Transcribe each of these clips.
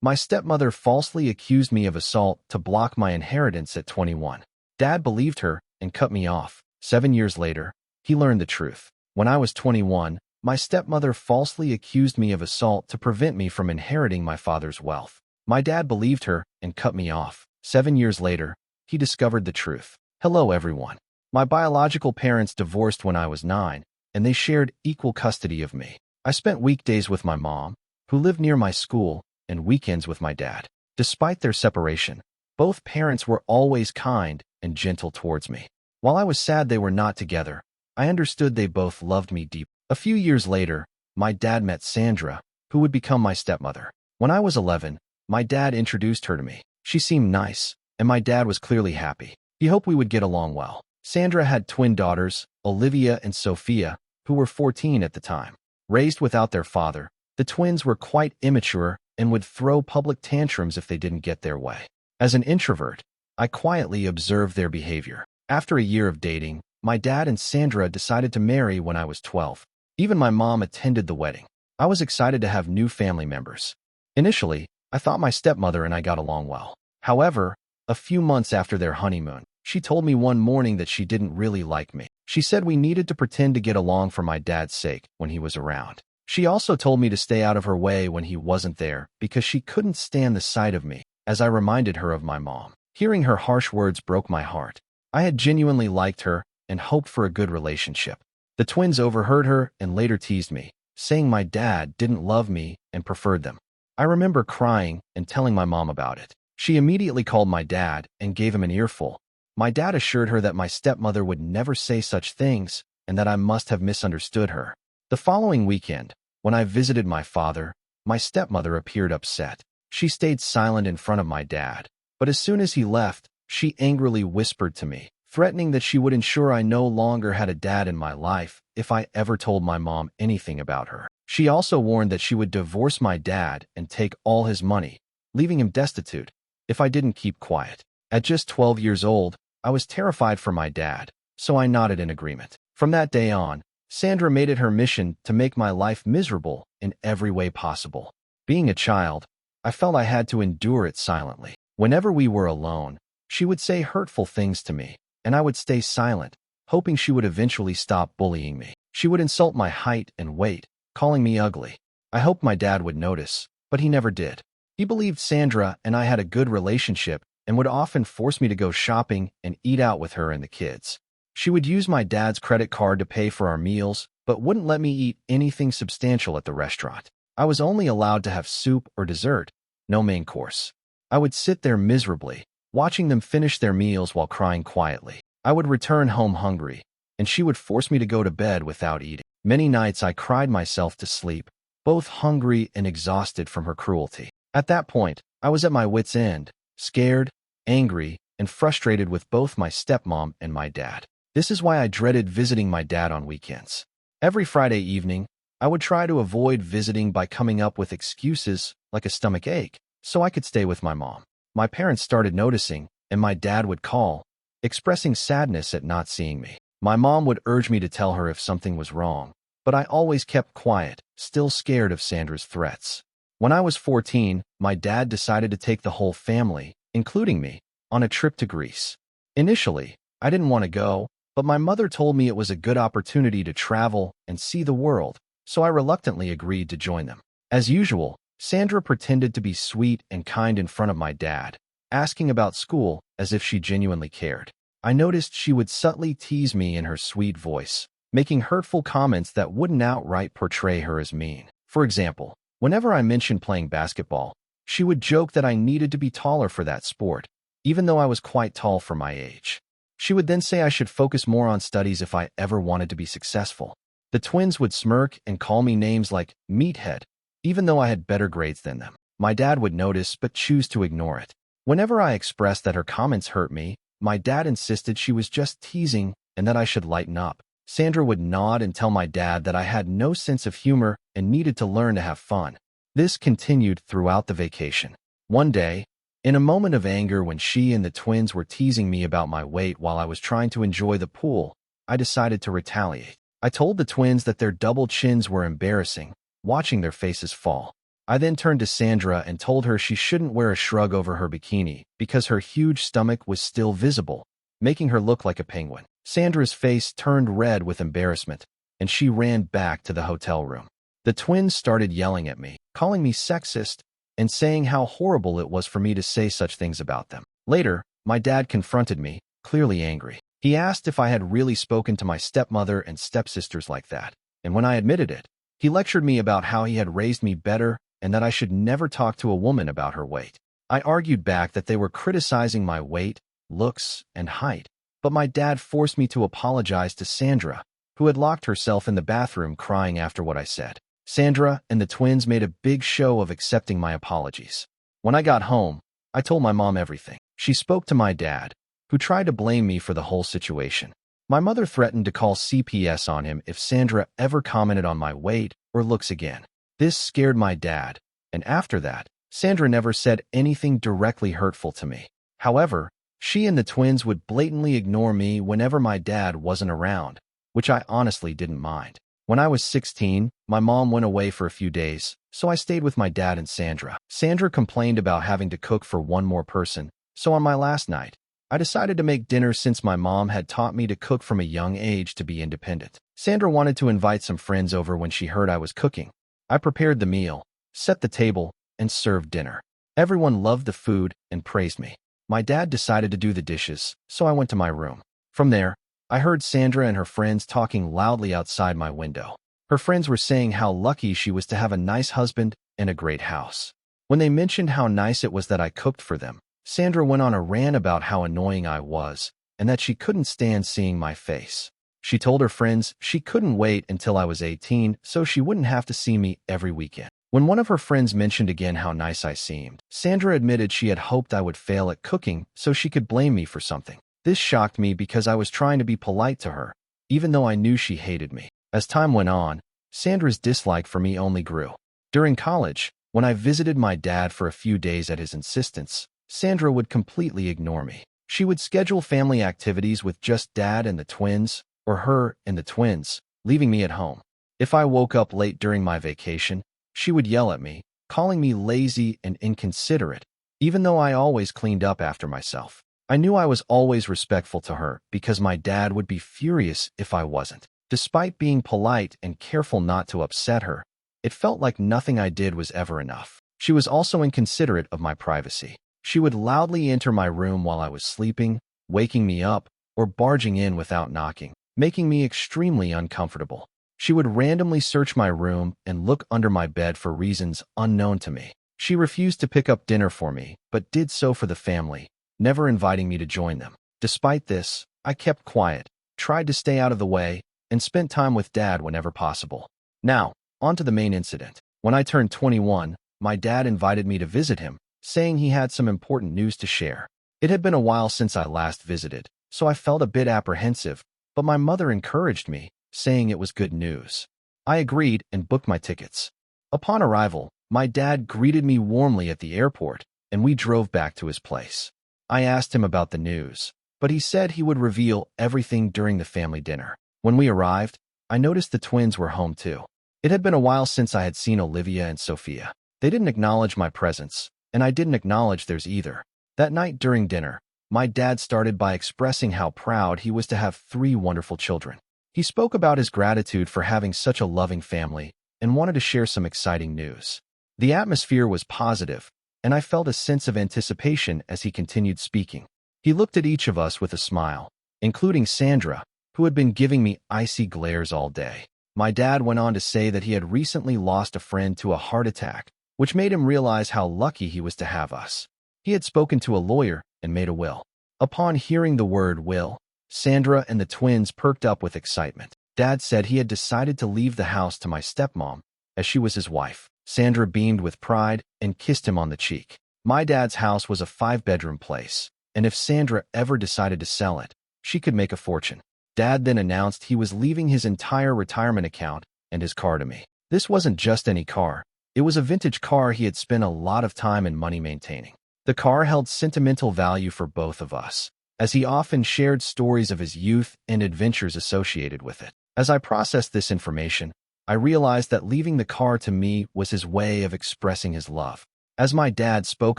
My stepmother falsely accused me of assault to block my inheritance at 21. Dad believed her and cut me off. 7 years later, he learned the truth. When I was 21, my stepmother falsely accused me of assault to prevent me from inheriting my father's wealth. My dad believed her and cut me off. 7 years later, he discovered the truth. Hello, everyone. My biological parents divorced when I was 9, and they shared equal custody of me. I spent weekdays with my mom, who lived near my school, and weekends with my dad. Despite their separation, both parents were always kind and gentle towards me. While I was sad they were not together, I understood they both loved me deeply. A few years later, my dad met Sandra, who would become my stepmother. When I was 11, my dad introduced her to me. She seemed nice, and my dad was clearly happy. He hoped we would get along well. Sandra had twin daughters, Olivia and Sophia, who were 14 at the time. Raised without their father, the twins were quite immature and would throw public tantrums if they didn't get their way. As an introvert, I quietly observed their behavior. After a year of dating, my dad and Sandra decided to marry when I was 12. Even my mom attended the wedding. I was excited to have new family members. Initially, I thought my stepmother and I got along well. However, a few months after their honeymoon, she told me one morning that she didn't really like me. She said we needed to pretend to get along for my dad's sake when he was around. She also told me to stay out of her way when he wasn't there because she couldn't stand the sight of me, as I reminded her of my mom. Hearing her harsh words broke my heart. I had genuinely liked her and hoped for a good relationship. The twins overheard her and later teased me, saying my dad didn't love me and preferred them. I remember crying and telling my mom about it. She immediately called my dad and gave him an earful. My dad assured her that my stepmother would never say such things and that I must have misunderstood her. The following weekend, when I visited my father, my stepmother appeared upset. She stayed silent in front of my dad, but as soon as he left, she angrily whispered to me, threatening that she would ensure I no longer had a dad in my life if I ever told my mom anything about her. She also warned that she would divorce my dad and take all his money, leaving him destitute, if I didn't keep quiet. At just 12 years old, I was terrified for my dad, so I nodded in agreement. From that day on, Sandra made it her mission to make my life miserable in every way possible. Being a child, I felt I had to endure it silently. Whenever we were alone, she would say hurtful things to me, and I would stay silent, hoping she would eventually stop bullying me. She would insult my height and weight, calling me ugly. I hoped my dad would notice, but he never did. He believed Sandra and I had a good relationship and would often force me to go shopping and eat out with her and the kids. She would use my dad's credit card to pay for our meals, but wouldn't let me eat anything substantial at the restaurant. I was only allowed to have soup or dessert, no main course. I would sit there miserably, watching them finish their meals while crying quietly. I would return home hungry, and she would force me to go to bed without eating. Many nights I cried myself to sleep, both hungry and exhausted from her cruelty. At that point, I was at my wit's end, scared, angry, and frustrated with both my stepmom and my dad. This is why I dreaded visiting my dad on weekends. Every Friday evening, I would try to avoid visiting by coming up with excuses like a stomach ache, so I could stay with my mom. My parents started noticing, and my dad would call, expressing sadness at not seeing me. My mom would urge me to tell her if something was wrong, but I always kept quiet, still scared of Sandra's threats. When I was 14, my dad decided to take the whole family, including me, on a trip to Greece. Initially, I didn't want to go, but my mother told me it was a good opportunity to travel and see the world, so I reluctantly agreed to join them. As usual, Sandra pretended to be sweet and kind in front of my dad, asking about school as if she genuinely cared. I noticed she would subtly tease me in her sweet voice, making hurtful comments that wouldn't outright portray her as mean. For example, whenever I mentioned playing basketball, she would joke that I needed to be taller for that sport, even though I was quite tall for my age. She would then say I should focus more on studies if I ever wanted to be successful. The twins would smirk and call me names like meathead, even though I had better grades than them. My dad would notice but choose to ignore it. Whenever I expressed that her comments hurt me, my dad insisted she was just teasing and that I should lighten up. Sandra would nod and tell my dad that I had no sense of humor and needed to learn to have fun. This continued throughout the vacation. One day, in a moment of anger when she and the twins were teasing me about my weight while I was trying to enjoy the pool, I decided to retaliate. I told the twins that their double chins were embarrassing, watching their faces fall. I then turned to Sandra and told her she shouldn't wear a shrug over her bikini because her huge stomach was still visible, making her look like a penguin. Sandra's face turned red with embarrassment, and she ran back to the hotel room. The twins started yelling at me, calling me sexist, and saying how horrible it was for me to say such things about them. Later, my dad confronted me, clearly angry. He asked if I had really spoken to my stepmother and stepsisters like that, and when I admitted it, he lectured me about how he had raised me better and that I should never talk to a woman about her weight. I argued back that they were criticizing my weight, looks, and height, but my dad forced me to apologize to Sandra, who had locked herself in the bathroom crying after what I said. Sandra and the twins made a big show of accepting my apologies. When I got home, I told my mom everything. She spoke to my dad, who tried to blame me for the whole situation. My mother threatened to call CPS on him if Sandra ever commented on my weight or looks again. This scared my dad, and after that, Sandra never said anything directly hurtful to me. However, she and the twins would blatantly ignore me whenever my dad wasn't around, which I honestly didn't mind. When I was 16, my mom went away for a few days, so I stayed with my dad and Sandra. Sandra complained about having to cook for one more person, so on my last night, I decided to make dinner since my mom had taught me to cook from a young age to be independent. Sandra wanted to invite some friends over when she heard I was cooking. I prepared the meal, set the table, and served dinner. Everyone loved the food and praised me. My dad decided to do the dishes, so I went to my room. From there, I heard Sandra and her friends talking loudly outside my window. Her friends were saying how lucky she was to have a nice husband and a great house. When they mentioned how nice it was that I cooked for them, Sandra went on a rant about how annoying I was and that she couldn't stand seeing my face. She told her friends she couldn't wait until I was 18 so she wouldn't have to see me every weekend. When one of her friends mentioned again how nice I seemed, Sandra admitted she had hoped I would fail at cooking so she could blame me for something. This shocked me because I was trying to be polite to her, even though I knew she hated me. As time went on, Sandra's dislike for me only grew. During college, when I visited my dad for a few days at his insistence, Sandra would completely ignore me. She would schedule family activities with just dad and the twins, or her and the twins, leaving me at home. If I woke up late during my vacation, she would yell at me, calling me lazy and inconsiderate, even though I always cleaned up after myself. I knew I was always respectful to her because my dad would be furious if I wasn't. Despite being polite and careful not to upset her, it felt like nothing I did was ever enough. She was also inconsiderate of my privacy. She would loudly enter my room while I was sleeping, waking me up, or barging in without knocking, making me extremely uncomfortable. She would randomly search my room and look under my bed for reasons unknown to me. She refused to pick up dinner for me, but did so for the family, never inviting me to join them. Despite this, I kept quiet, tried to stay out of the way, and spent time with Dad whenever possible. Now, on to the main incident. When I turned 21, my dad invited me to visit him, saying he had some important news to share. It had been a while since I last visited, so I felt a bit apprehensive, but my mother encouraged me, saying it was good news. I agreed and booked my tickets. Upon arrival, my dad greeted me warmly at the airport, and we drove back to his place. I asked him about the news, but he said he would reveal everything during the family dinner. When we arrived, I noticed the twins were home too. It had been a while since I had seen Olivia and Sophia. They didn't acknowledge my presence, and I didn't acknowledge theirs either. That night during dinner, my dad started by expressing how proud he was to have 3 wonderful children. He spoke about his gratitude for having such a loving family and wanted to share some exciting news. The atmosphere was positive, and I felt a sense of anticipation as he continued speaking. He looked at each of us with a smile, including Sandra, who had been giving me icy glares all day. My dad went on to say that he had recently lost a friend to a heart attack, which made him realize how lucky he was to have us. He had spoken to a lawyer and made a will. Upon hearing the word will, Sandra and the twins perked up with excitement. Dad said he had decided to leave the house to my stepmom, as she was his wife. Sandra beamed with pride and kissed him on the cheek. My dad's house was a 5-bedroom place, and if Sandra ever decided to sell it, she could make a fortune. Dad then announced he was leaving his entire retirement account and his car to me. This wasn't just any car. It was a vintage car he had spent a lot of time and money maintaining. The car held sentimental value for both of us, as he often shared stories of his youth and adventures associated with it. As I processed this information, I realized that leaving the car to me was his way of expressing his love. As my dad spoke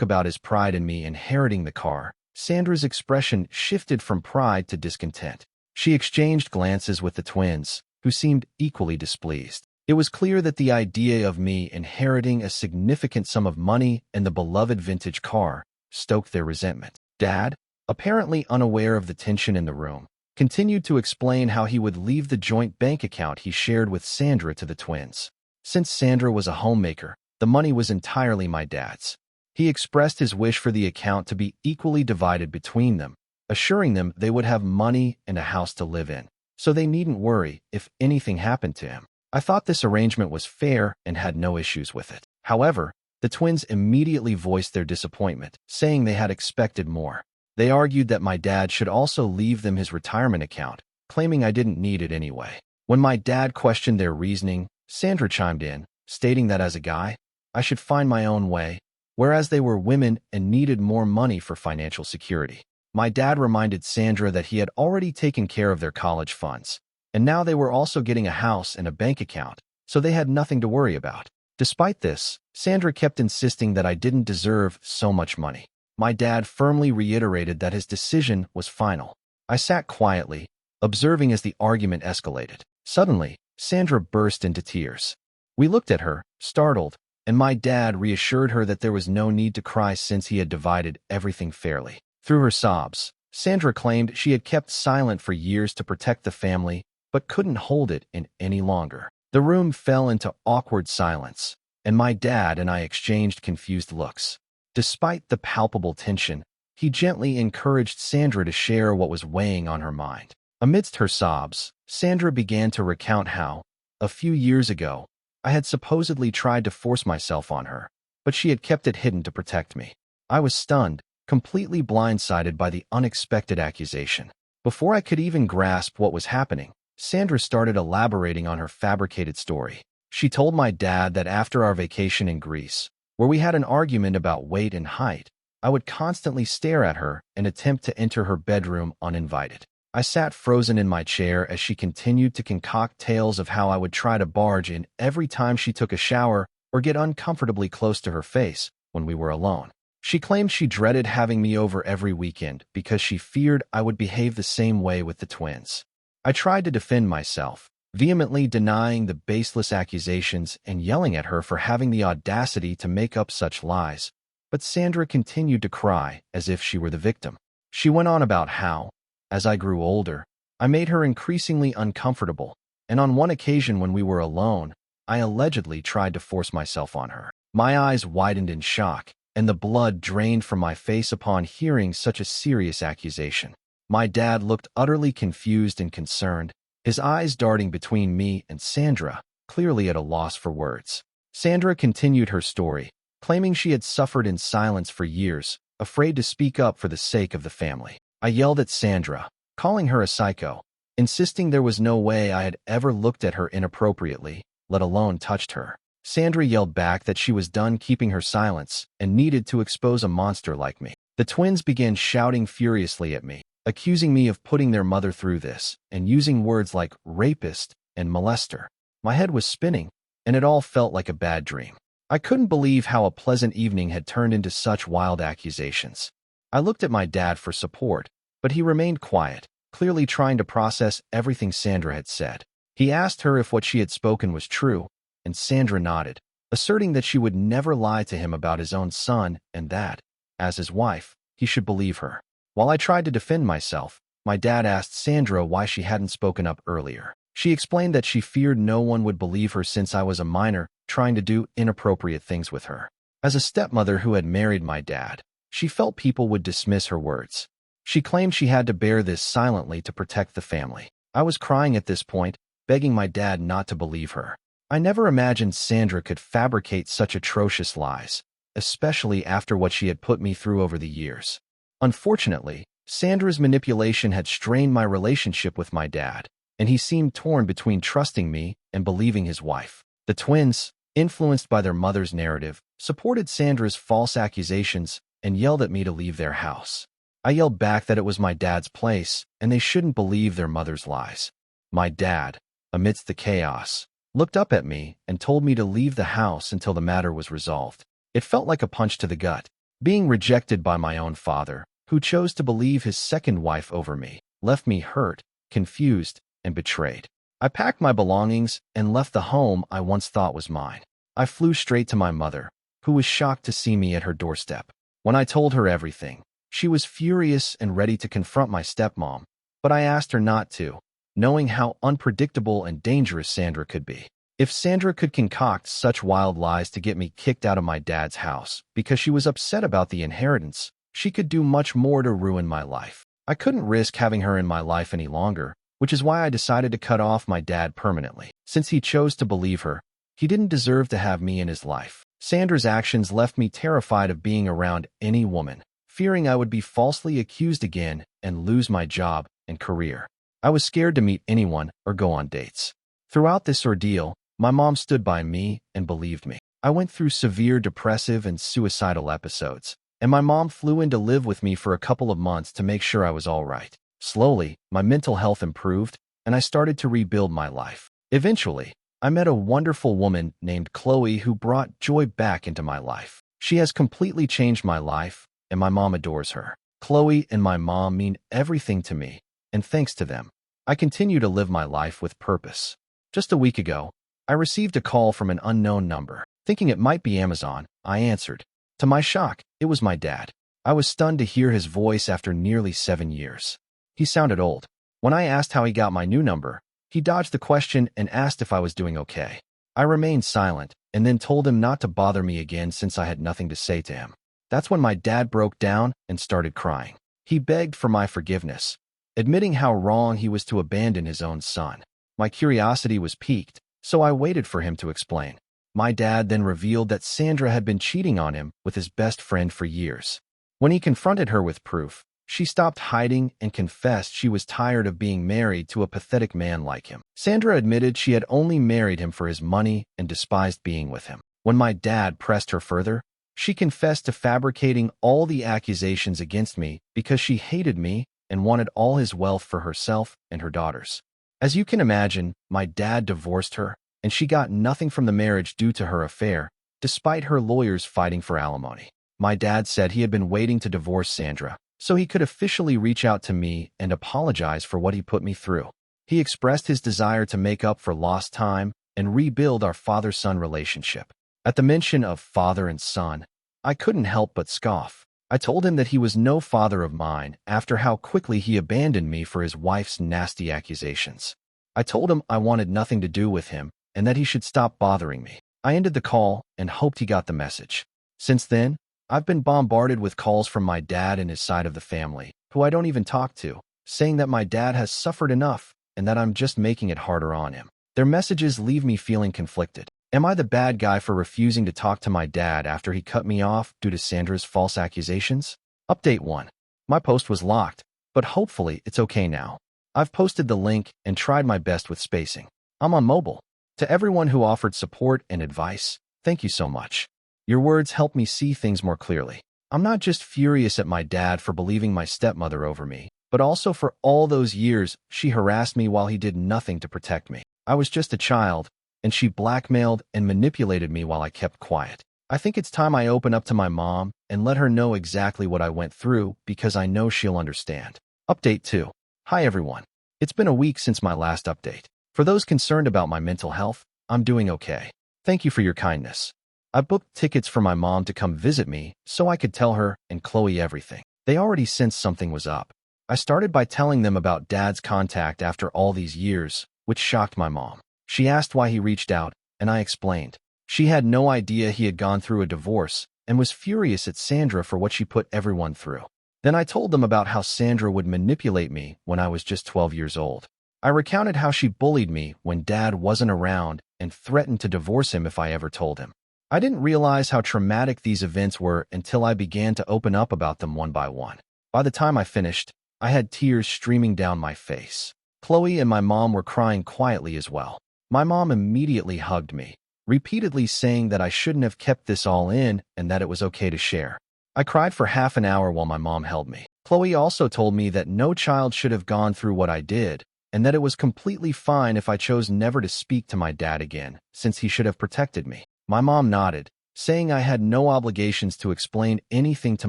about his pride in me inheriting the car, Sandra's expression shifted from pride to discontent. She exchanged glances with the twins, who seemed equally displeased. It was clear that the idea of me inheriting a significant sum of money and the beloved vintage car stoked their resentment. Dad, apparently unaware of the tension in the room, continued to explain how he would leave the joint bank account he shared with Sandra to the twins. Since Sandra was a homemaker, the money was entirely my dad's. He expressed his wish for the account to be equally divided between them, assuring them they would have money and a house to live in, so they needn't worry if anything happened to him. I thought this arrangement was fair and had no issues with it. However, the twins immediately voiced their disappointment, saying they had expected more. They argued that my dad should also leave them his retirement account, claiming I didn't need it anyway. When my dad questioned their reasoning, Sandra chimed in, stating that as a guy, I should find my own way, whereas they were women and needed more money for financial security. My dad reminded Sandra that he had already taken care of their college funds, and now they were also getting a house and a bank account, so they had nothing to worry about. Despite this, Sandra kept insisting that I didn't deserve so much money. My dad firmly reiterated that his decision was final. I sat quietly, observing as the argument escalated. Suddenly, Sandra burst into tears. We looked at her, startled, and my dad reassured her that there was no need to cry since he had divided everything fairly. Through her sobs, Sandra claimed she had kept silent for years to protect the family, but couldn't hold it in any longer. The room fell into awkward silence, and my dad and I exchanged confused looks. Despite the palpable tension, he gently encouraged Sandra to share what was weighing on her mind. Amidst her sobs, Sandra began to recount how, a few years ago, I had supposedly tried to force myself on her, but she had kept it hidden to protect me. I was stunned, completely blindsided by the unexpected accusation. Before I could even grasp what was happening, Sandra started elaborating on her fabricated story. She told my dad that after our vacation in Greece, where we had an argument about weight and height, I would constantly stare at her and attempt to enter her bedroom uninvited. I sat frozen in my chair as she continued to concoct tales of how I would try to barge in every time she took a shower or get uncomfortably close to her face when we were alone. She claimed she dreaded having me over every weekend because she feared I would behave the same way with the twins. I tried to defend myself, vehemently denying the baseless accusations and yelling at her for having the audacity to make up such lies, but Sandra continued to cry as if she were the victim. She went on about how, as I grew older, I made her increasingly uncomfortable, and on one occasion when we were alone, I allegedly tried to force myself on her. My eyes widened in shock, and the blood drained from my face upon hearing such a serious accusation. My dad looked utterly confused and concerned, his eyes darting between me and Sandra, clearly at a loss for words. Sandra continued her story, claiming she had suffered in silence for years, afraid to speak up for the sake of the family. I yelled at Sandra, calling her a psycho, insisting there was no way I had ever looked at her inappropriately, let alone touched her. Sandra yelled back that she was done keeping her silence and needed to expose a monster like me. The twins began shouting furiously at me, accusing me of putting their mother through this and using words like rapist and molester. My head was spinning, and it all felt like a bad dream. I couldn't believe how a pleasant evening had turned into such wild accusations. I looked at my dad for support, but he remained quiet, clearly trying to process everything Sandra had said. He asked her if what she had spoken was true, and Sandra nodded, asserting that she would never lie to him about his own son and that, as his wife, he should believe her. While I tried to defend myself, my dad asked Sandra why she hadn't spoken up earlier. She explained that she feared no one would believe her since I was a minor trying to do inappropriate things with her. As a stepmother who had married my dad, she felt people would dismiss her words. She claimed she had to bear this silently to protect the family. I was crying at this point, begging my dad not to believe her. I never imagined Sandra could fabricate such atrocious lies, especially after what she had put me through over the years. Unfortunately, Sandra's manipulation had strained my relationship with my dad, and he seemed torn between trusting me and believing his wife. The twins, influenced by their mother's narrative, supported Sandra's false accusations and yelled at me to leave their house. I yelled back that it was my dad's place and they shouldn't believe their mother's lies. My dad, amidst the chaos, looked up at me, and told me to leave the house until the matter was resolved. It felt like a punch to the gut. Being rejected by my own father, who chose to believe his second wife over me, left me hurt, confused, and betrayed. I packed my belongings and left the home I once thought was mine. I flew straight to my mother, who was shocked to see me at her doorstep. When I told her everything, she was furious and ready to confront my stepmom, but I asked her not to, knowing how unpredictable and dangerous Sandra could be. If Sandra could concoct such wild lies to get me kicked out of my dad's house because she was upset about the inheritance, she could do much more to ruin my life. I couldn't risk having her in my life any longer, which is why I decided to cut off my dad permanently. Since he chose to believe her, he didn't deserve to have me in his life. Sandra's actions left me terrified of being around any woman, fearing I would be falsely accused again and lose my job and career. I was scared to meet anyone or go on dates. Throughout this ordeal, my mom stood by me and believed me. I went through severe depressive and suicidal episodes, and my mom flew in to live with me for a couple of months to make sure I was all right. Slowly, my mental health improved, and I started to rebuild my life. Eventually, I met a wonderful woman named Chloe who brought joy back into my life. She has completely changed my life, and my mom adores her. Chloe and my mom mean everything to me, and thanks to them, I continue to live my life with purpose. Just a week ago, I received a call from an unknown number. Thinking it might be Amazon, I answered. To my shock, it was my dad. I was stunned to hear his voice after nearly 7 years. He sounded old. When I asked how he got my new number, he dodged the question and asked if I was doing okay. I remained silent and then told him not to bother me again since I had nothing to say to him. That's when my dad broke down and started crying. He begged for my forgiveness, admitting how wrong he was to abandon his own son. My curiosity was piqued, so I waited for him to explain. My dad then revealed that Sandra had been cheating on him with his best friend for years. When he confronted her with proof, she stopped hiding and confessed she was tired of being married to a pathetic man like him. Sandra admitted she had only married him for his money and despised being with him. When my dad pressed her further, she confessed to fabricating all the accusations against me because she hated me and wanted all his wealth for herself and her daughters. As you can imagine, my dad divorced her, and she got nothing from the marriage due to her affair, despite her lawyers fighting for alimony. My dad said he had been waiting to divorce Sandra, so he could officially reach out to me and apologize for what he put me through. He expressed his desire to make up for lost time and rebuild our father-son relationship. At the mention of father and son, I couldn't help but scoff. I told him that he was no father of mine after how quickly he abandoned me for his wife's nasty accusations. I told him I wanted nothing to do with him and that he should stop bothering me. I ended the call and hoped he got the message. Since then, I've been bombarded with calls from my dad and his side of the family, who I don't even talk to, saying that my dad has suffered enough and that I'm just making it harder on him. Their messages leave me feeling conflicted. Am I the bad guy for refusing to talk to my dad after he cut me off due to Sandra's false accusations? Update 1. My post was locked, but hopefully it's okay now. I've posted the link and tried my best with spacing. I'm on mobile. To everyone who offered support and advice, thank you so much. Your words help me see things more clearly. I'm not just furious at my dad for believing my stepmother over me, but also for all those years she harassed me while he did nothing to protect me. I was just a child, and she blackmailed and manipulated me while I kept quiet. I think it's time I open up to my mom and let her know exactly what I went through because I know she'll understand. Update 2. Hi everyone. It's been a week since my last update. For those concerned about my mental health, I'm doing okay. Thank you for your kindness. I booked tickets for my mom to come visit me so I could tell her and Chloe everything. They already sensed something was up. I started by telling them about Dad's contact after all these years, which shocked my mom. She asked why he reached out, and I explained. She had no idea he had gone through a divorce and was furious at Sandra for what she put everyone through. Then I told them about how Sandra would manipulate me when I was just 12 years old. I recounted how she bullied me when Dad wasn't around and threatened to divorce him if I ever told him. I didn't realize how traumatic these events were until I began to open up about them one by one. By the time I finished, I had tears streaming down my face. Chloe and my mom were crying quietly as well. My mom immediately hugged me, repeatedly saying that I shouldn't have kept this all in and that it was okay to share. I cried for half an hour while my mom held me. Chloe also told me that no child should have gone through what I did, and that it was completely fine if I chose never to speak to my dad again, since he should have protected me. My mom nodded, saying I had no obligations to explain anything to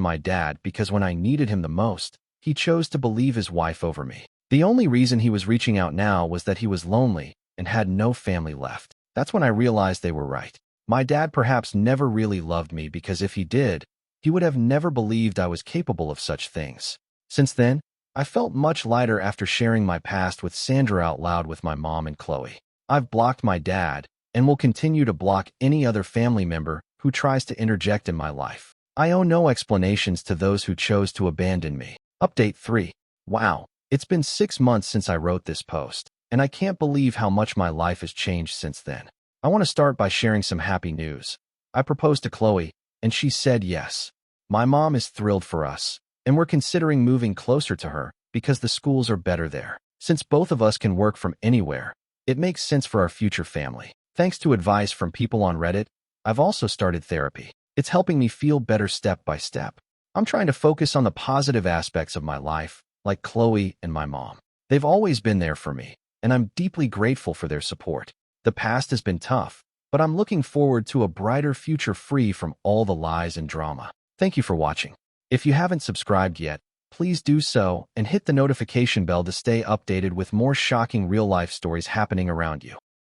my dad because when I needed him the most, he chose to believe his wife over me. The only reason he was reaching out now was that he was lonely and had no family left. That's when I realized they were right. My dad perhaps never really loved me because if he did, he would have never believed I was capable of such things. Since then, I felt much lighter after sharing my past with Sandra out loud with my mom and Chloe. I've blocked my dad and will continue to block any other family member who tries to interject in my life. I owe no explanations to those who chose to abandon me. Update 3. Wow, it's been 6 months since I wrote this post, and I can't believe how much my life has changed since then. I want to start by sharing some happy news. I proposed to Chloe, and she said yes. My mom is thrilled for us, and we're considering moving closer to her because the schools are better there. Since both of us can work from anywhere, it makes sense for our future family. Thanks to advice from people on Reddit, I've also started therapy. It's helping me feel better step by step. I'm trying to focus on the positive aspects of my life, like Chloe and my mom. They've always been there for me, and I'm deeply grateful for their support. The past has been tough, but I'm looking forward to a brighter future free from all the lies and drama. Thank you for watching. If you haven't subscribed yet, please do so and hit the notification bell to stay updated with more shocking real-life stories happening around you.